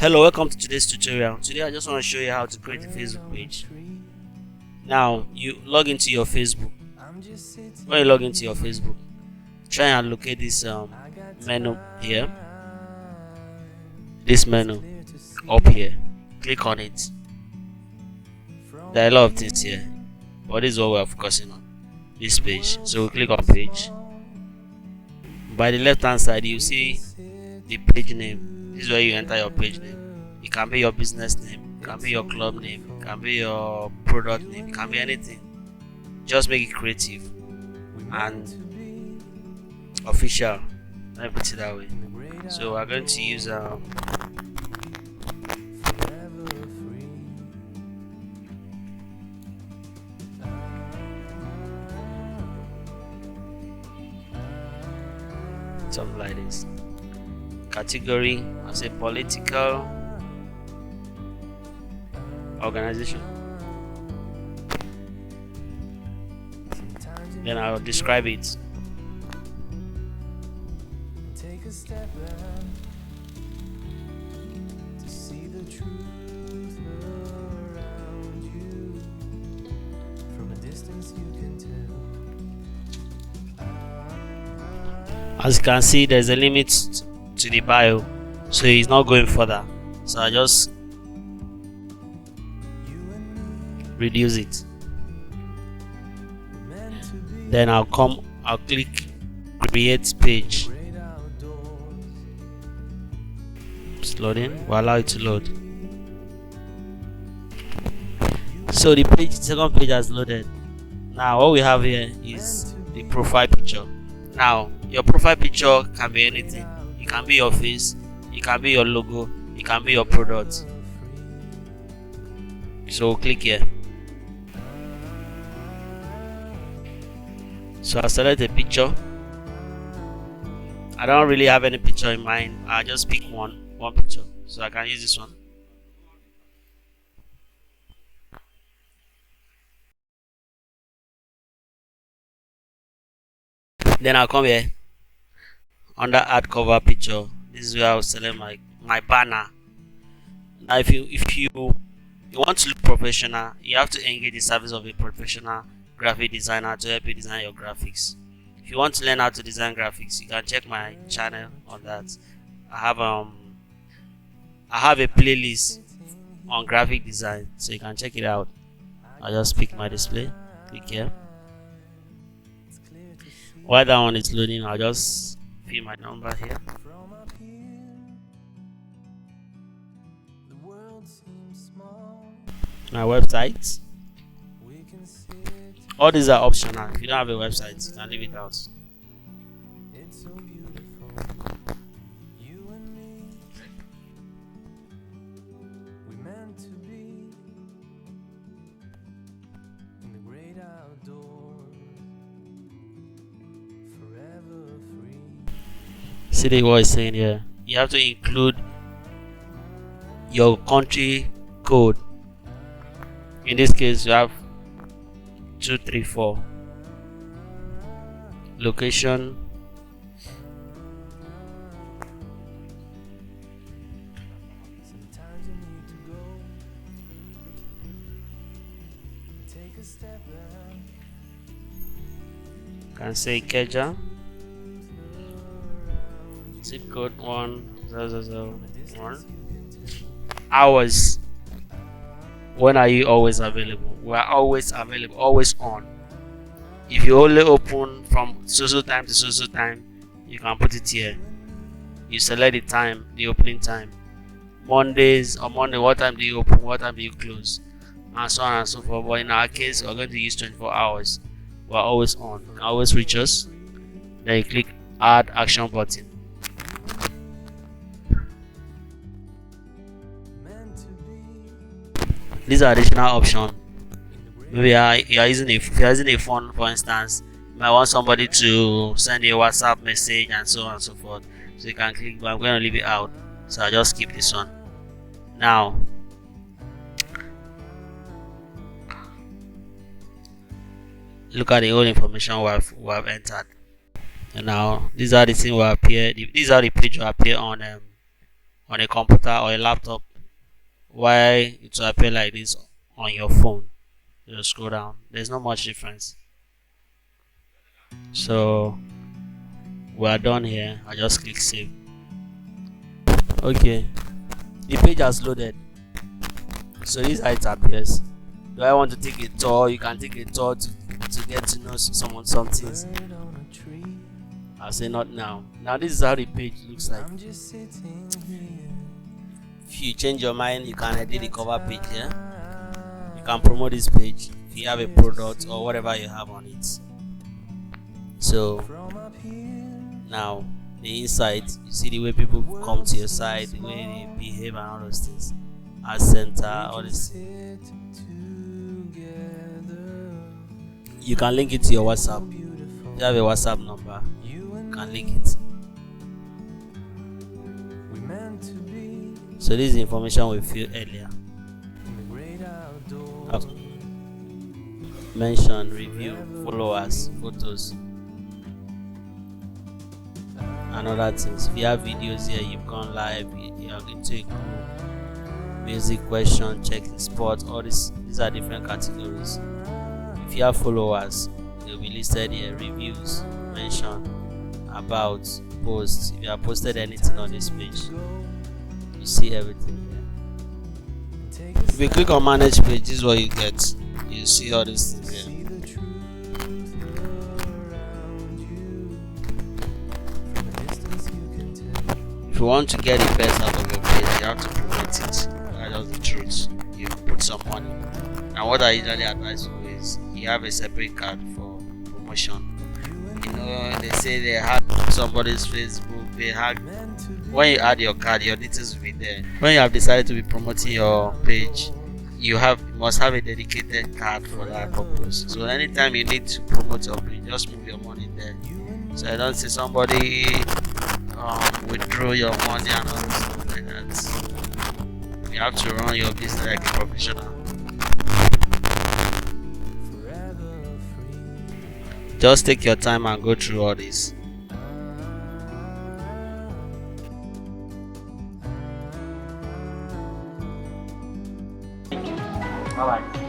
Hello, welcome to today's tutorial. Today I just want to show you how to create a Facebook page. Now you log into your Facebook. When you log into your Facebook, try and locate this menu here. This menu up here. Click on it. There are a lot of things here, but this is what we are focusing on. This page. So we click on page. By the left hand side, you see the page name. This is where you enter your page name. It can be your business name, it can be your club name, it can be your product name, it can be anything. Just make it creative and official. Let me put it that way. So we're going to use something like this. Category, I say political organization. Then I'll describe it. Take a step back to see the truth around you. From a distance you can tell. As you can see, there's a limit to the bio, so he's not going further, so I just reduce it. Then I'll click create page. It's loading. We'll allow it to load. So the second page has loaded. Now what we have here is the profile picture. Now your profile picture can be anything. It can be your face, it can be your logo, it can be your product. So click here. So I select a picture. I don't really have any picture in mind. I just pick one picture. So I can use this one. Then I'll come here under add cover picture. This is where I'll select my banner. Now if you want to look professional, you have to engage the service of a professional graphic designer to help you design your graphics. If you want to learn how to design graphics, you can check my channel on that. I have a playlist on graphic design, so you can check it out. I'll just pick my display, click here. While that one is loading, I'll just fill my number here. My website. All these are optional. If you don't have a website, you can leave it out. See what it's saying here. You have to include your country code. In this case, you have 234. Location. Can say Keja. Zip code 1001. Hours. When are you always available? We are always available, always on. If you only open from so time to so time, you can put it here. You select the time, the opening time. Mondays or Monday, what time do you open, what time do you close, and so on and so forth. But in our case, we're going to use 24 hours. We're always on. You can always reach us. Then you click add action button. These are additional options. Maybe if you're using a phone, for instance, you might want somebody to send you a WhatsApp message and so on and so forth. So you can click, but I'm going to leave it out. So I'll just keep this one. Now, look at the whole information we have entered. And now these are the things will appear. These are the page will appear on on a computer or a laptop, why it will appear like this on your phone. Just scroll down. There's not much difference. So we are done here. I just click save. Okay, the page has loaded. So this is how it appears. Do I want to take a tour? You can take a tour to get to know some things. I'll say not now. Now this is how the page looks like. If you change your mind, you can edit the cover page. Yeah, you can promote this page if you have a product or whatever you have on it. So now the inside, you see the way people come to your site, the way they behave and all those things. Ad center, all this. You can link it to your WhatsApp. If you have a WhatsApp number, you can link it. So this is the information we filled earlier. I've mentioned review, followers, photos, and other things. If you have videos here, you've gone live, you are going to music, question, checking sport, all these are different categories. If you have followers, they'll be listed here. Reviews, mention, about, posts. If you have posted anything on this page, you see everything here. If you click on manage page, this is what you get. You see all these things here. If you want to get the best out of your page, you have to promote it. That's the truth. You put some money. And what I usually advise you is you have a separate card for promotion. You know, they say they hack somebody's Facebook, they hack. When you add your card, your details will be there. When you have decided to be promoting your page, you must have a dedicated card for that purpose. So anytime you need to promote your page, just move your money there. So I don't see somebody withdraw your money and all stuff like that. You have to run your business like a professional. Just take your time and go through all this. Bye bye.